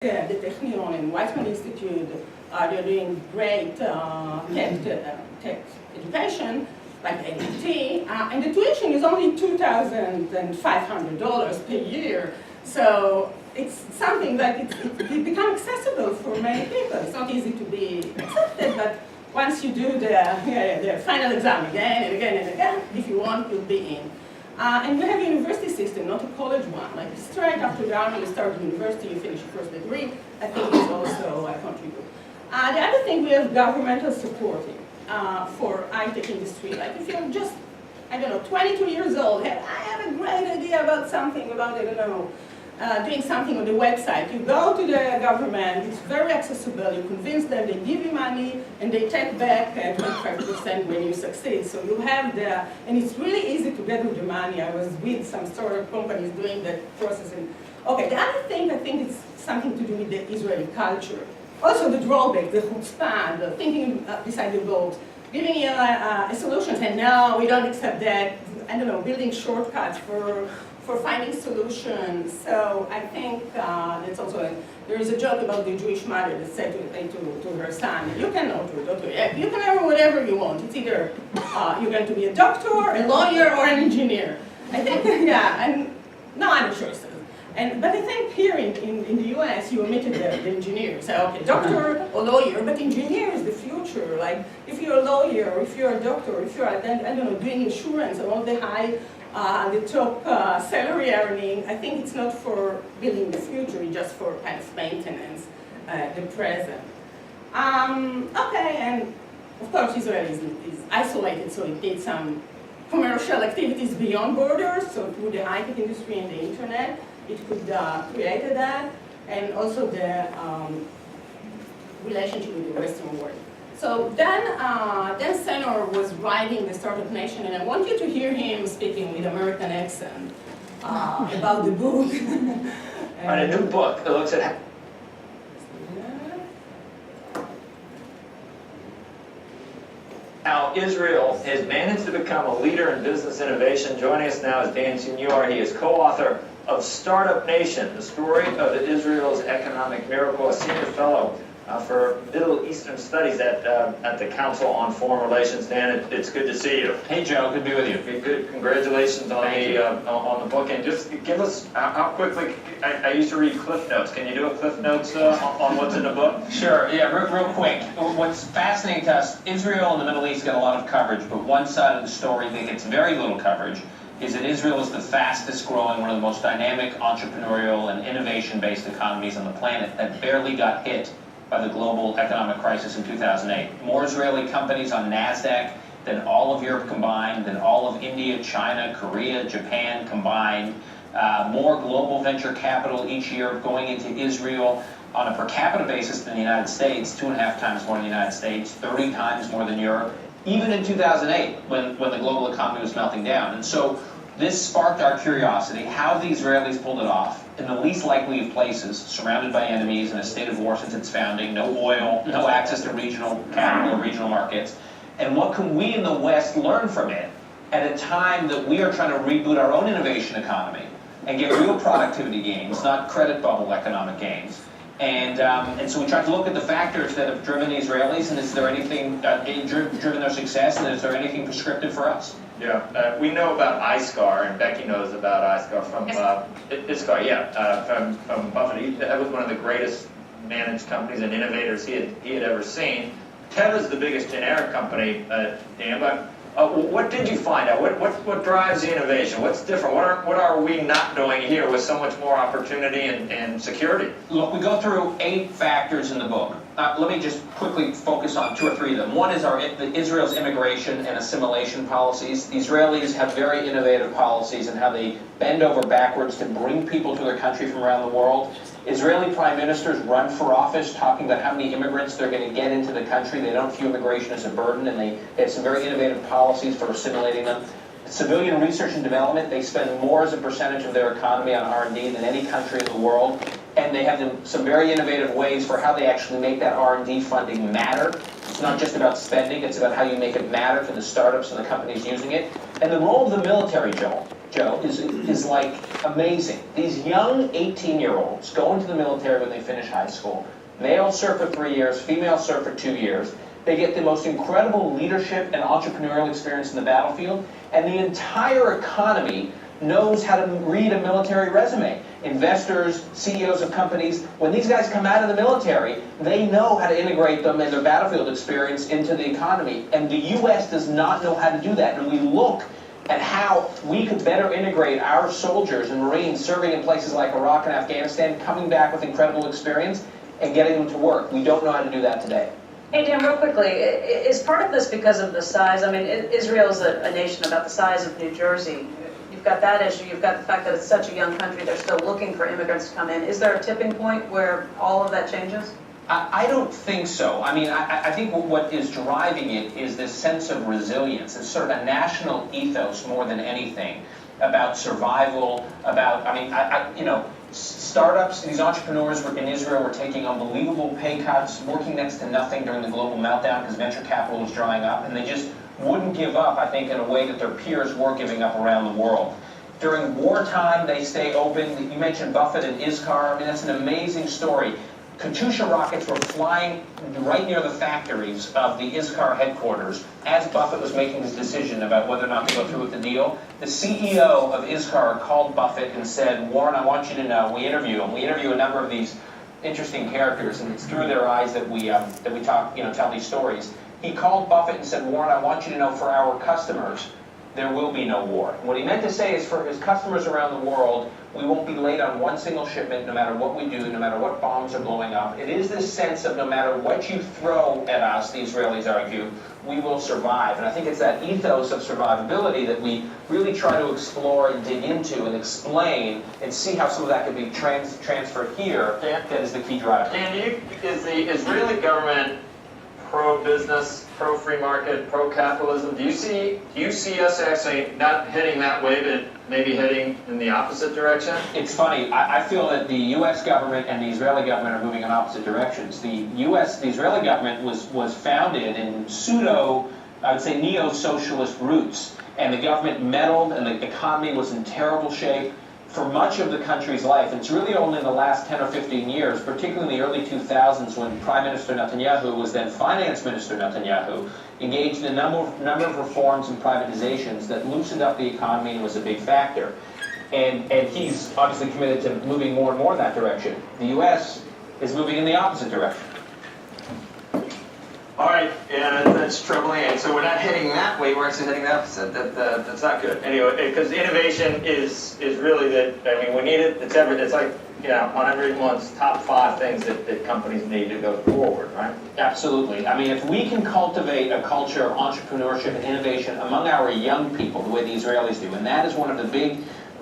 the Technion and Weizmann Institute, they're doing great tech education, like AIT, and the tuition is only $2,500 per year. So it's something that it becomes accessible for many people. It's not easy to be accepted, but once you do the final exam again and again and again, if you want, you'll be in. And we have a university system, not a college one. Like straight after the army, you start university, you finish your first degree. I think it's also contribute. The other thing, we have governmental supporting for high-tech industry. Like if you're just, I don't know, 22 years old, I have a great idea about something, about, I don't know, doing something on the website. You go to the government, it's very accessible, you convince them, they give you money, and they take back 25% when you succeed. So you have the, and it's really easy to get with the money. I was with some startup companies doing that process. And, okay, the other thing, I think it's something to do with the Israeli culture. Also the drawback, the chutzpah, the thinking beside the boat, giving you a solution, saying, no, we don't accept that, I don't know, building shortcuts for finding solutions. So I think that's also, there is a joke about the Jewish mother that said to her son, you can you can have whatever you want. It's either you're going to be a doctor, a lawyer, or an engineer. I think, yeah, and no other choices. But I think here in the US, you omitted the engineer. So, okay, doctor or lawyer, but engineer is the future. Like, if you're a lawyer, or if you're a doctor, or if you're, I don't know, doing insurance and all the high, the top salary earning, I think it's not for building the future, it's just for kind of maintenance, the present. Okay, and of course Israel is isolated, so it needs some commercial activities beyond borders, so through the high-tech industry and the internet, it could create that, and also the relationship with the Western world. So Dan Senor was writing The Startup Nation, and I want you to hear him speaking with American accent about the book. On a new book that looks at... How Israel has managed to become a leader in business innovation. Joining us now is Dan Senor. He is co-author of Startup Nation, the story of Israel's economic miracle, a senior fellow for Middle Eastern Studies at the Council on Foreign Relations. Dan, it's good to see you. Hey Joe, good to be with you. Good, congratulations on the book. And just give us how quickly. I used to read Cliff Notes. Can you do a Cliff Notes on what's in the book? Sure. Yeah, real quick. What's fascinating to us, Israel and the Middle East get a lot of coverage, but one side of the story that gets very little coverage is that Israel is the fastest growing, one of the most dynamic, entrepreneurial, and innovation-based economies on the planet that barely got hit by the global economic crisis in 2008. More Israeli companies on NASDAQ than all of Europe combined, than all of India, China, Korea, Japan combined. More global venture capital each year going into Israel on a per capita basis than the United States, 2.5 times more than the United States, 30 times more than Europe, even in 2008 when the global economy was melting down. And so this sparked our curiosity. How have the Israelis pulled it off in the least likely of places, surrounded by enemies in a state of war since its founding, no oil, no access to regional capital or regional markets, and what can we in the West learn from it at a time that we are trying to reboot our own innovation economy and get real productivity gains, not credit bubble economic gains. And so we tried to look at the factors that have driven the Israelis, and is there anything driven their success, and is there anything prescriptive for us? Yeah, we know about iScar, and Becky knows about iScar from from Buffett. That was one of the greatest managed companies and innovators he had ever seen. Teva's the biggest generic company, Dan, but what did you find out? What drives the innovation? What's different? What are we not doing here with so much more opportunity and security? Look, we go through 8 factors in the book. Let me just quickly focus on 2 or 3 of them. One is Israel's immigration and assimilation policies. The Israelis have very innovative policies in how they bend over backwards to bring people to their country from around the world. Israeli prime ministers run for office talking about how many immigrants they're going to get into the country. They don't view immigration as a burden, and they have some very innovative policies for assimilating them. Civilian research and development, they spend more as a percentage of their economy on R&D than any country in the world, and they have some very innovative ways for how they actually make that R&D funding matter. It's not just about spending, it's about how you make it matter for the startups and the companies using it. And the role of the military, Joel. Joe, is like amazing. These young 18-year-olds go into the military when they finish high school. Males serve for 3 years, females serve for 2 years. They get the most incredible leadership and entrepreneurial experience in the battlefield, and the entire economy knows how to read a military resume. Investors, CEOs of companies, when these guys come out of the military, they know how to integrate them and their battlefield experience into the economy. And the U.S. does not know how to do that. And we look at how we could better integrate our soldiers and Marines serving in places like Iraq and Afghanistan, coming back with incredible experience and getting them to work. We don't know how to do that today. Hey, Dan, real quickly, is part of this because of the size? I mean, Israel's a nation about the size of New Jersey. You've got that issue. You've got the fact that it's such a young country. They're still looking for immigrants to come in. Is there a tipping point where all of that changes? I don't think so. I mean, I think what is driving it is this sense of resilience. It's sort of a national ethos more than anything about survival, about, you know, startups, these entrepreneurs in Israel were taking unbelievable pay cuts, working next to nothing during the global meltdown because venture capital was drying up, and they just wouldn't give up, I think, in a way that their peers were giving up around the world. During wartime, they stay open. You mentioned Buffett and Iskar. I mean, that's an amazing story. Katyusha rockets were flying right near the factories of the Iskar headquarters as Buffett was making his decision about whether or not to go through with the deal. The CEO of Iskar called Buffett and said, Warren, I want you to know, we interview him. We interview a number of these interesting characters, and it's through their eyes that we talk, you know, tell these stories. He called Buffett and said, Warren, I want you to know for our customers, there will be no war. What he meant to say is for his customers around the world, we won't be late on one single shipment, no matter what we do, no matter what bombs are blowing up. It is this sense of no matter what you throw at us, the Israelis argue, we will survive. And I think it's that ethos of survivability that we really try to explore and dig into and explain and see how some of that can be transferred here. That is the key driver. Dan, is the Israeli government pro-business, pro-free market, pro-capitalism? Do you see us actually not heading that way, but maybe heading in the opposite direction? It's funny. I feel that the U.S. government and the Israeli government are moving in opposite directions. The Israeli government was founded in I would say, neo-socialist roots, and the government meddled, and the economy was in terrible shape for much of the country's life. And it's really only in the last 10 or 15 years, particularly in the early 2000s when Prime Minister Netanyahu was then Finance Minister Netanyahu, engaged in a number of reforms and privatizations that loosened up the economy and was a big factor. And he's obviously committed to moving more and more in that direction. The U.S. is moving in the opposite direction. All right, yeah, that's troubling. And so we're not heading that way, we're actually heading the opposite. That's not good. Anyway, because innovation is really we need it. It's like, you know, on everyone's top 5 things that companies need to go forward, right? Absolutely. I mean, if we can cultivate a culture of entrepreneurship and innovation among our young people, the way the Israelis do, and that is one of the big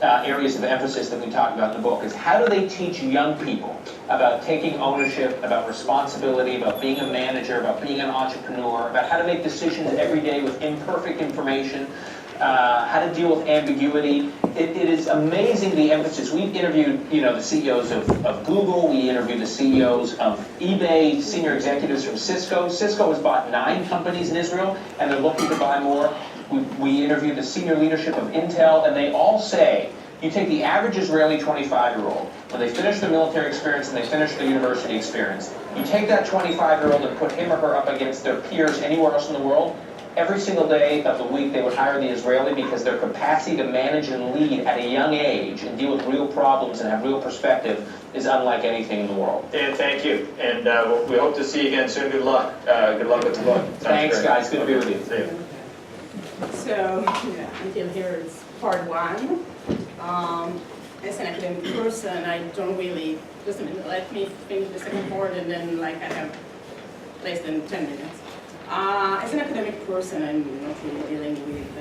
areas of emphasis that we talk about in the book, is how do they teach young people about taking ownership, about responsibility, about being a manager, about being an entrepreneur, about how to make decisions every day with imperfect information, how to deal with ambiguity. It is amazing the emphasis. We've interviewed, you know, the CEOs of Google. We interviewed the CEOs of eBay, senior executives from Cisco. Cisco has bought 9 companies in Israel, and they're looking to buy more. We interviewed the senior leadership of Intel, and they all say, you take the average Israeli 25-year-old, when they finish their military experience and they finish their university experience, you take that 25-year-old and put him or her up against their peers anywhere else in the world, every single day of the week they would hire the Israeli because their capacity to manage and lead at a young age and deal with real problems and have real perspective is unlike anything in the world. Dan, thank you. And we hope to see you again soon. Good luck. Good luck with the book. Thanks, guys. Good to be with you. See you. So, yeah, until here it's part 1. As an academic person, I don't really, just a minute, let me finish the second part and then I have less than 10 minutes. As an academic person, I'm not really dealing with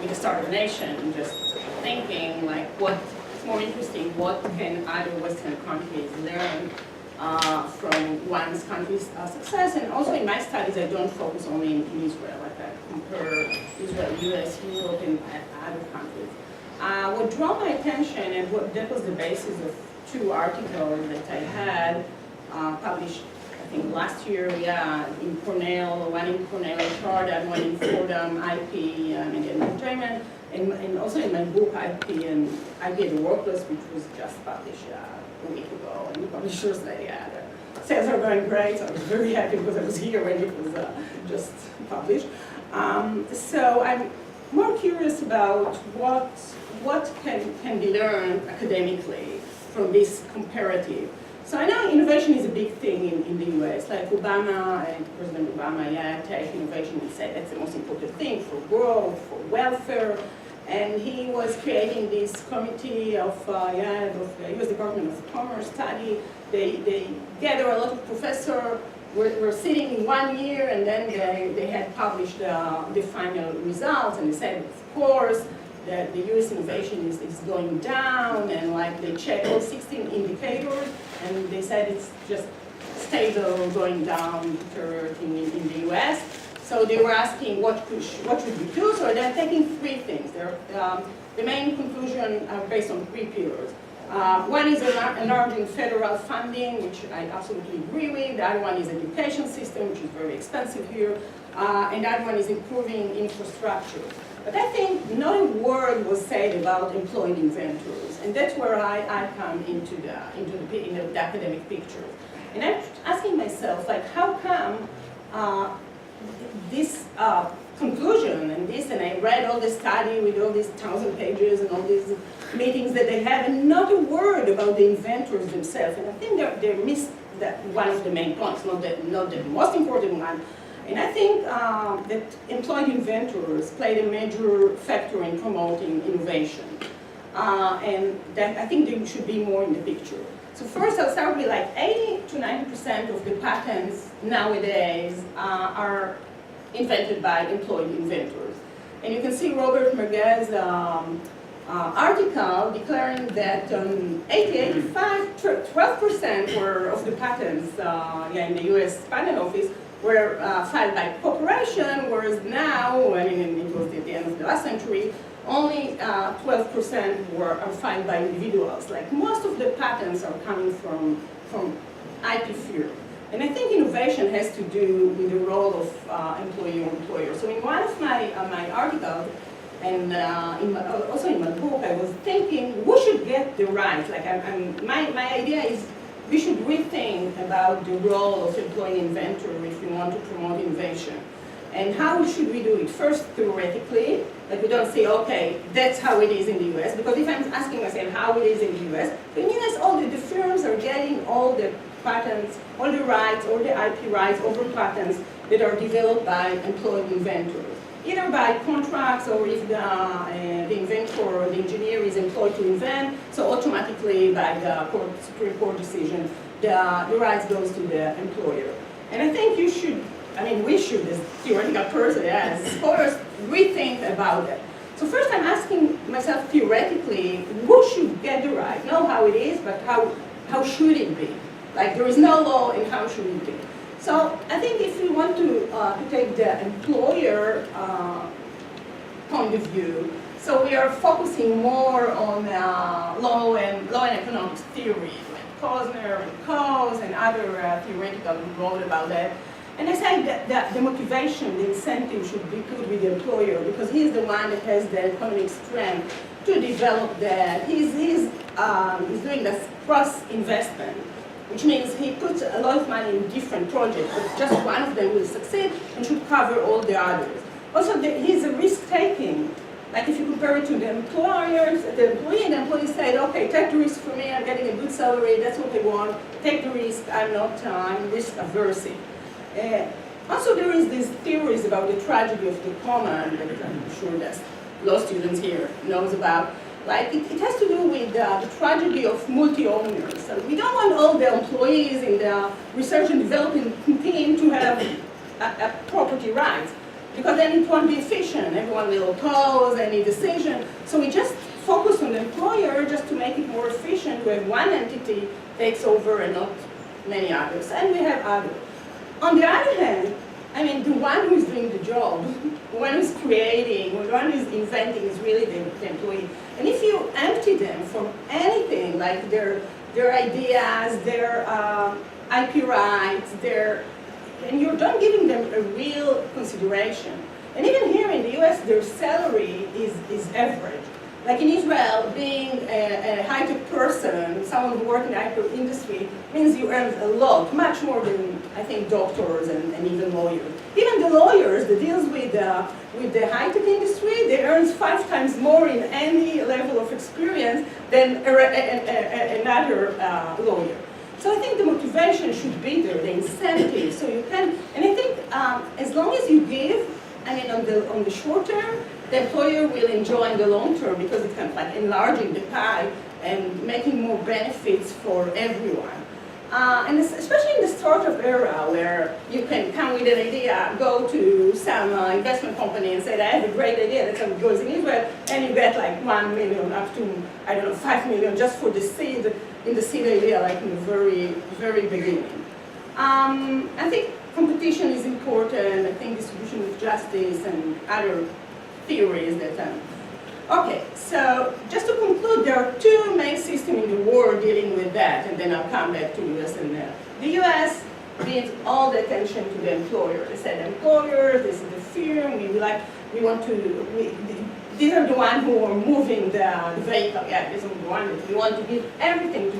the start of the nation, just thinking what's more interesting, what can other Western countries learn from one's country's success. And also in my studies, I don't focus only in Israel, I compare Israel, US, Europe, and other countries. What drew my attention, and that was the basis of 2 articles that I had published think last year, yeah, in Cornell, one in Cornell HR, and one in Fordham, IP, media and entertainment, and also in my book, IP and the Workplace, which was just published a week ago, and the publishers say, yeah, the sales are going great, so I was very happy because I was here when it was just published. So I'm more curious about what can be learned academically from this comparative. So I know innovation is a big thing in the US, like Obama and President Obama, yeah, take innovation and said that's the most important thing for growth, for welfare. And he was creating this committee of the US Department of Commerce study. They gather a lot of professors, were sitting in 1 year, and then they had published the final results, and they said, of course, that the US innovation is going down, and like they checked all 16 indicators, and they said it's just stable, going down in the US. So they were asking what should we do, so they're taking three things. The main conclusion are based on three pillars. One is enlarging federal funding, which I absolutely agree with. The other one is education system, which is very expensive here. And the other one is improving infrastructure. But I think not a word was said about employed inventors, and that's where I come into the academic picture. And I'm asking myself, like, how come this conclusion and I read all the study with all these 1,000 pages and all these meetings that they have, and not a word about the inventors themselves. And I think they missed one of the main points, not the most important one. And I think that employed inventors played a major factor in promoting innovation. And that I think they should be more in the picture. So first I'll start with like 80 to 90% of the patents nowadays are invented by employed inventors. And you can see Robert Merguez's article declaring that 12% were of the patents in the US Patent Office were filed by corporation, whereas now, I mean, it was at the end of the last century, only 12% are filed by individuals. Like most of the patents are coming from IP firms. And I think innovation has to do with the role of employee or employer. So in one of my articles, and also in my book, I was thinking, who should get the right? Like my idea is we should rethink about the role of employee inventor if we want to promote innovation. And how should we do it? First, theoretically, like we don't say, okay, that's how it is in the US, because if I'm asking myself how it is in the US, in the US, all the firms are getting all the patents, all the rights, all the IP rights over patents that are developed by employed inventors, either by contracts or if the inventor or the engineer is employed to invent, so automatically by the Supreme Court decision, the rights goes to the employer. And I think you should, we should, as theoretical person, as scholars, rethink about it. So first I'm asking myself theoretically, who should get the right? Know how it is, but how should it be? Like there is no law in how should it be. So I think if we want to take the employer point of view, so we are focusing more on law and economics theory, like Posner and Coase and other theoretical who wrote about that. And I say that the motivation, the incentive should be put with the employer because he's the one that has the economic strength to develop that. He's doing this cross-investment, which means he puts a lot of money in different projects, but just one of them will succeed and should cover all the others. Also, he's a risk-taking. Like if you compare it to the employers, the employee said, okay, take the risk for me, I'm getting a good salary, that's what I want, take the risk, I'm risk-averse. Also, there is these theories about the tragedy of the common that I'm sure that law students here knows about. Like it has to do with the tragedy of multi-owners. So we don't want all the employees in the research and development team to have a property rights because then it won't be efficient. Everyone will oppose any decision. So we just focus on the employer just to make it more efficient. We have one entity takes over and not many others, and we have others. On the other hand, the one who's doing the job, the one who's creating, the one who's inventing is really the employee. And if you empty them from anything, like their ideas, their IP rights, and you don't giving them a real consideration. And even here in the US, their salary is average. Like in Israel, being a high-tech person, someone who works in the high-tech industry, means you earn a lot, much more than, I think, doctors and even lawyers. Even the lawyers that deals with the high-tech industry, they earn 5 times more in any level of experience than another lawyer. So I think the motivation should be there, the incentive, so you can, and I think as long as you give, I mean, on the short term, the employer will enjoy in the long term because it's kind of like enlarging the pie and making more benefits for everyone. And especially in the startup era where you can come with an idea, go to some investment company and say, I have a great idea, that's how it goes in Israel, and you get like 1 million up to, I don't know, 5 million just for the seed, in the seed idea, like in the very, very beginning. I think competition is important. I think distribution of justice and other theories that, okay, so just to conclude, there are 2 main systems in the world dealing with that, and then I'll come back to the US and the US gives all the attention to the employer. They said, employer, this is the firm, these are the ones who are moving the vehicle. Yeah, these are the ones that we want to give everything to